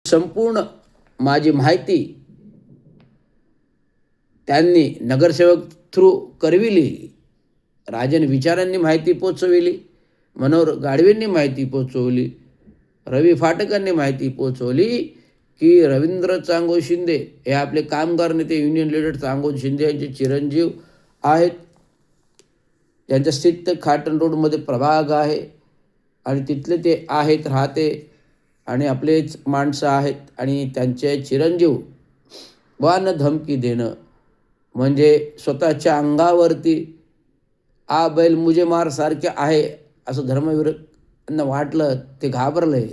संपूर्ण माझी माहिती त्यांनी नगरसेवक थ्रू करविली. राजन विचारांनी माहिती पोचविली, मनोहर गाडवेंनी माहिती पोचवली, रवी फाटकांनी माहिती पोचवली की रवींद्र चांगो शिंदे हे आपले कामगार नेते, युनियन लीडर चांगो शिंदे यांचे चिरंजीव आहेत. त्यांच्या स्थित खाटण रोडमध्ये प्रभाग आहे आणि तिथले ते आहेत, राहते आणि आपलेच माणसं आहेत. आणि त्यांचे चिरंजीव वान धमकी देणं म्हणजे स्वतःच्या अंगावरती आ बैल मुझे मार सारखे आहे असं धर्मवीरांना वाटलं. ते घाबरले,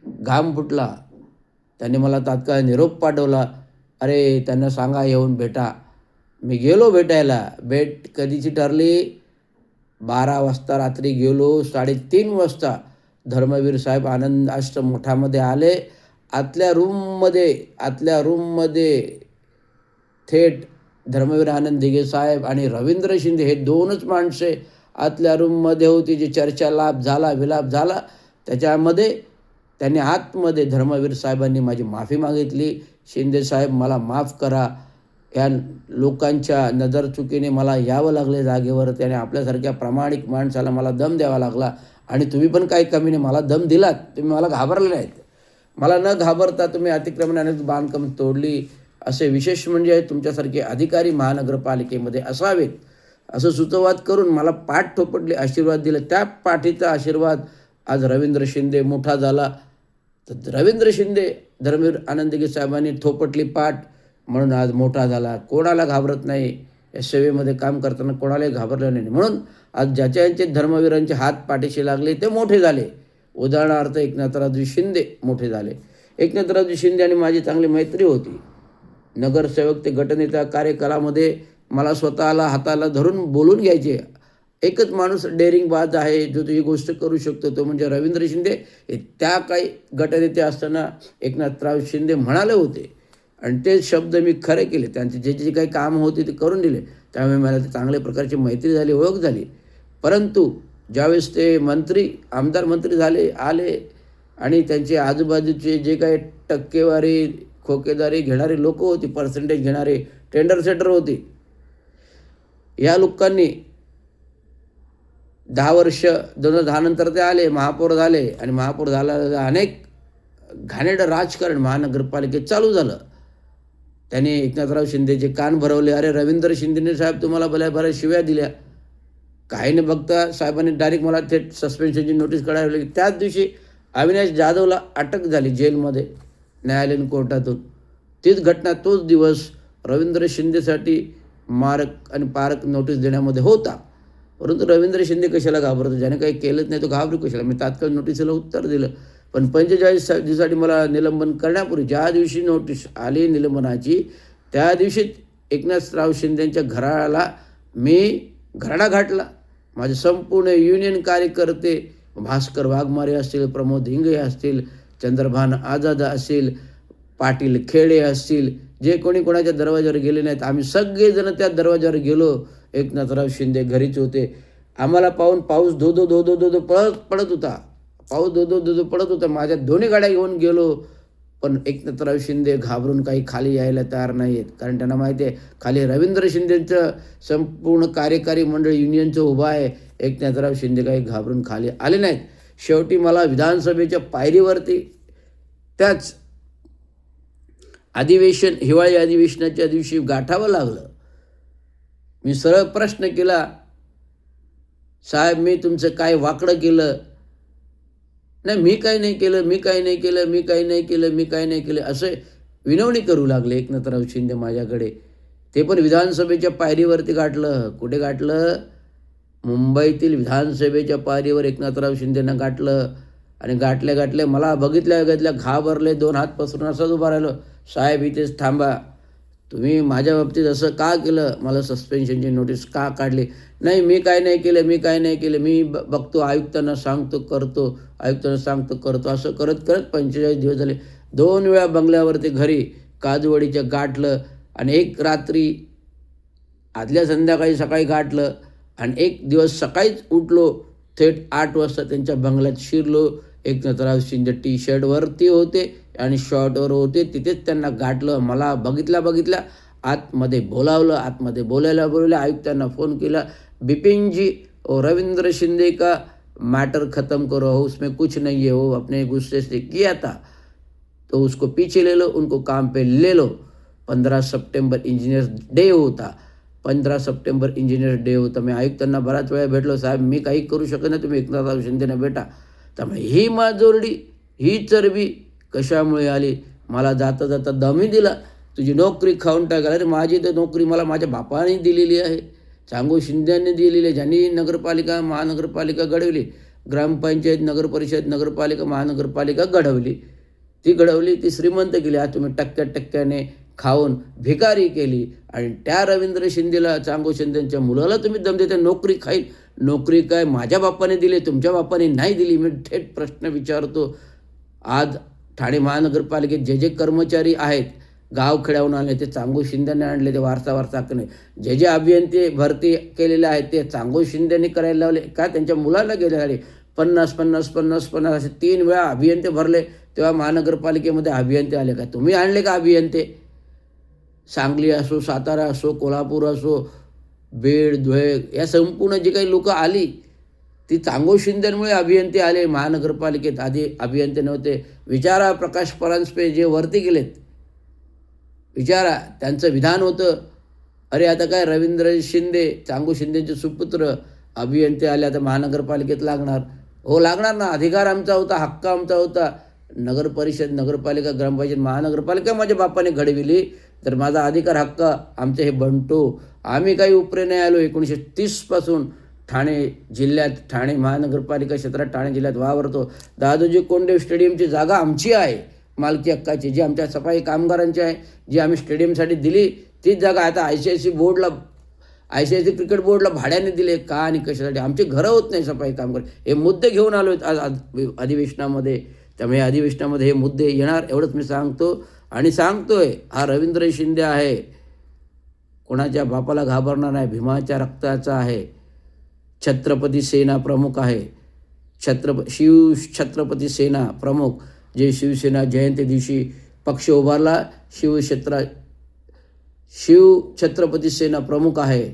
घाम फुटला. त्यांनी मला तात्काळ निरोप पाठवला. अरे त्यांना सांगा येऊन भेटा. मी गेलो भेटायला. भेट कधीची ठरली? 12 वाजता रात्री गेलो. 3:30 वाजता धर्मवीर साहेब आनंद आश्रम मोठामध्ये आले. आतल्या रूममध्ये थेट धर्मवीर आनंद दिघे साहेब आणि रवींद्र शिंदे हे दोनच माणसे आतल्या रूममध्ये होती. जी चर्चा विलाप झाला त्याच्यामध्ये त्यांनी आतमध्ये धर्मवीर साहेबांनी माझी माफी मागितली. शिंदे साहेब मला माफ करा, या लोकांच्या नजरचुकीने मला यावं लागले जागेवर. त्याने आपल्यासारख्या प्रामाणिक माणसाला मला दम द्यावा लागला आणि तुम्ही पण काही कमीने मला दम दिलात. तुम्ही मला घाबरले नाहीत. मला न घाबरता तुम्ही अतिक्रमणाने बांधकाम तोडली. असे विशेष म्हणजे तुमच्यासारखे अधिकारी महानगरपालिकेमध्ये असावेत असं सुतवाद करून मला पाठ थोपटले, आशीर्वाद दिले. त्या पाठीचा आशीर्वाद आज रवींद्र शिंदे मोठा झाला. तर रवींद्र शिंदे धर्मवीर आनंद दिघे साहेबांनी थोपटली पाठ म्हणून आज मोठा झाला. कोणाला घाबरत नाही. या सेवेमध्ये काम करताना कोणालाही घाबरलं नाही. म्हणून आज ज्याचे धर्मवीरांचे हात पाठीशी लागले ते मोठे झाले. उदाहरणार्थ एकनाथरावजी शिंदे मोठे झाले. एकनाथरावजी शिंदे आणि माझी चांगली मैत्री होती. नगरसेवक ते गटनेता कार्यकालामध्ये मला स्वतःला हाताला धरून बोलून घ्यायचे. एकच माणूस डेअरिंगबाज आहे जो ही गोष्ट करू शकतो, तो म्हणजे रवींद्र शिंदे. त्या काही गटनेते असताना एकनाथराव शिंदे म्हणाले होते आणि ते शब्द मी खरे केले. त्यांचे जे जे काही कामं होती ते करून दिले. त्यामुळे मला ते चांगल्या प्रकारची मैत्री झाली, ओळख झाली. परंतु ज्यावेळेस ते आमदार मंत्री झाले आले आणि त्यांचे आजूबाजूचे जे काही टक्केवारी खोकेदारी घेणारे लोक होती, पर्सेंटेज घेणारे टेंडर सेटर होते, या लोकांनी 10 वर्ष 2010 नंतर ते आले, महापौर झाले आणि महापौर झाल्यानंतर अनेक घाणेरडं राजकारण महानगरपालिकेत चालू झालं. त्यांनी एकनाथराव शिंदेचे कान भरवले. अरे रवींद्र शिंदेने साहेब तुम्हाला बऱ्या शिव्या दिल्या. काही न बघता साहेबांनी डायरेक्ट मला थेट सस्पेन्शनची नोटीस काढावी लागली. त्याच दिवशी अविनाश जाधवला अटक झाली जेलमध्ये न्यायालयीन कोर्टातून. तीच घटना, तोच दिवस रवींद्र शिंदेसाठी मारक आणि पारक नोटीस देण्यामध्ये होता. परंतु रवींद्र शिंदे कशाला घाबरतो? ज्याने काही केलंच नाही तो घाबरू कशाला? मी तात्काळ नोटीसला उत्तर दिलं. पण 45 दिवसासाठी मला निलंबन करण्यापूर्वी ज्या दिवशी नोटीस आली निलंबनाची, त्या दिवशी एकनाथराव शिंदेच्या घराला मी घराडा घातला. माझे संपूर्ण युनियन कार्यकर्ते, भास्कर वाघमारे असतील, प्रमोद हिंगे असतील, चंद्रभान आझाद असतील, पाटील खेडे असतील, जे कोणी कोणाच्या दरवाजावर गेले नाहीत, आम्ही सगळेजण त्या दरवाजावर गेलो. एकनाथराव शिंदे घरीच होते. आम्हाला पाहून पाऊस धो धो पडत होता. पाऊस धो पडत होता. माझ्या दोन्ही गाड्या घेऊन गेलो. पण एकनाथराव शिंदे घाबरून काही खाली यायला तयार नाही आहेत. कारण त्यांना माहिती आहे खाली रवींद्र शिंदेचं संपूर्ण कार्यकारी मंडळ युनियनचं उभं आहे. एकनाथराव शिंदे काही घाबरून खाली आले नाहीत. शेवटी मला विधानसभेच्या पायरीवरती त्याच हिवाळी अधिवेशनाच्या दिवशी गाठावं लागलं. मी सरळ प्रश्न केला, साहेब मी तुमचं काय वाकडं केलं? नाही, मी काही नाही केलं असे विनवणी करू लागले एकनाथराव शिंदे माझ्याकडे. ते पण विधानसभेच्या पायरीवरती गाठलं. कुठे गाठलं? मुंबईतील विधानसभेच्या पायरीवर एकनाथराव शिंदेंना गाठलं. आणि गाठल्या मला बघितल्या घाबरले. 2 हात पसरून असंच उभा राहिलो. साहेब इथेच थांबा. तुम्ही माझ्या बाबतीत असं का केलं? मला सस्पेन्शनची नोटीस का काढली? नाही, मी काय नाही केलं. मी बघतो, आयुक्तांना सांगतो, करतो. असं करत 45 दिवस झाले. 2 वेळा बंगल्यावरती घरी काजूवाडीच्या गाठलं आणि एक रात्री आदल्या संध्याकाळी सकाळी गाठलं आणि एक दिवस सकाळीच उठलो. थेट 8 वाजता त्यांच्या बंगल्यात शिरलो. एकनाथराव शिंदे टी शर्टवरती होते आणि शॉर्टवर होते. तिथेच त्यांना गाठलं. मला बघितल्या आतमध्ये बोलावलं. आयुक्तांना फोन केला, बिपिन जी और रविंद्र शिंदे का मैटर ख़त्म करो, उसमें कुछ नहीं है, वो अपने गुस्से से किया था तो उसको पीछे ले लो, उनको काम पे ले लो. 15 सप्टेंबर इंजिनियर्स डे होता. 15 सप्टेंबर इंजिनियर्स डे होता. मी आयुक्तांना बराच वेळा भेटलो, साहेब मी काही करू शकत नाही, तुम्ही एकनाथराव शिंदेना भेटा. त्यामुळे ही माजोरडी, ही चरबी कशामुळे आली? मला जाता जाता दमही दिला, तुझी नोकरी खाऊन टाकायला. अरे माझी तर नोकरी मला माझ्या बापाने दिलेली आहे, चांगू शिंद्यांनी दिलेली आहे, ज्यांनी नगरपालिका महानगरपालिका घडवली, ग्रामपंचायत नगरपरिषद नगरपालिका महानगरपालिका घडवली. ती श्रीमंत केली. आज तुम्ही टक्क्याने खाऊन भिकारी केली. आणि त्या रवींद्र शिंदेला, चांगू शिंदेच्या मुलाला तुम्ही दम देता, नोकरी खाईल. नोकरी काय माझ्या बापाने दिली, तुमच्या बापाने नाही दिली? मी थेट प्रश्न विचारतो. आज ठाणे महानगरपालिकेत जे कर्मचारी आहेत, गावखेड्याहून आले, ते चांगू शिंदेने आणले, ते वारसा हक्क नाही. जे अभियंते भरती केलेले आहेत ते चांगू शिंदेने करायला लावले का? त्यांच्या मुलाला गेले झाले. 50 असे 3 वेळा अभियंते भरले, तेव्हा महानगरपालिकेमध्ये अभियंते आले का? तुम्ही आणले का अभियंते? सांगली असो, सातारा असो, कोल्हापूर असो, बीड, धुळे, या संपूर्ण जी काही लोकं आली ती चांगू शिंदेमुळे अभियंते आले महानगरपालिकेत. आधी अभियंते नव्हते. विचारा प्रकाश परांजपे जे वरती गेलेत, विचारा. त्यांचं विधान होतं, अरे आता काय रवींद्र शिंदे, चांगू शिंदेचे सुपुत्र अभियंते आले, आता महानगरपालिकेत लागणार. हो लागणार ना, अधिकार आमचा होता, हक्क आमचा होता. नगरपरिषद, नगरपालिका, ग्रामपंचायत, महानगरपालिका माझ्या बापाने घडविली, तर माझा अधिकार हक्क आमचे हे बनतो. आम्ही काही उपरे नाही आलो. 1930 पासून ठाणे जिल्ह्यात, ठाणे महानगरपालिका क्षेत्रात, ठाणे जिल्ह्यात वावरतो. दादोजी कोंडदेव स्टेडियमची जागा आमची आहे, मालकी हक्काची, जी आमच्या सफाई कामगारांची आहे, जी आम्ही स्टेडियमसाठी दिली, तीच जागा आता ICICI क्रिकेट बोर्डला भाड्याने दिले का आणि कशासाठी? आमची घरं होत नाही सफाई कामगार. हे मुद्दे घेऊन आलो आहेत आज अधिवेशनामध्ये. त्यामुळे अधिवेशनामध्ये हे मुद्दे येणार, एवढंच मी सांगतो. आणि सांगतोय, हा रवींद्र शिंदे आहे, कोणाच्या बापाला घाबरणार नाही, भीमाच्या रक्ताचा आहे, छत्रपती सेना प्रमुख आहे, छत्रपती सेना प्रमुख, जे शिवसेना जयंती दिवशी पक्ष उभारला, छत्रपती सेना प्रमुख आहे.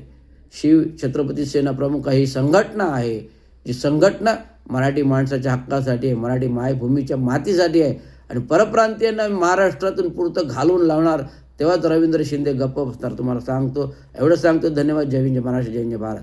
छत्रपती सेना प्रमुख ही संघटना आहे, जी संघटना मराठी माणसाच्या हक्कासाठी आहे, मराठी मायभूमीच्या मातीसाठी आहे. आणि परप्रांतीयांना महाराष्ट्रातून पुरतं घालून लावणार, तेव्हाच रवींद्र शिंदे गप्प बसणार. तुम्हाला सांगतो, एवढं सांगतो. धन्यवाद. जय हिंद, जय महाराष्ट्र, जय हिंद, भारत.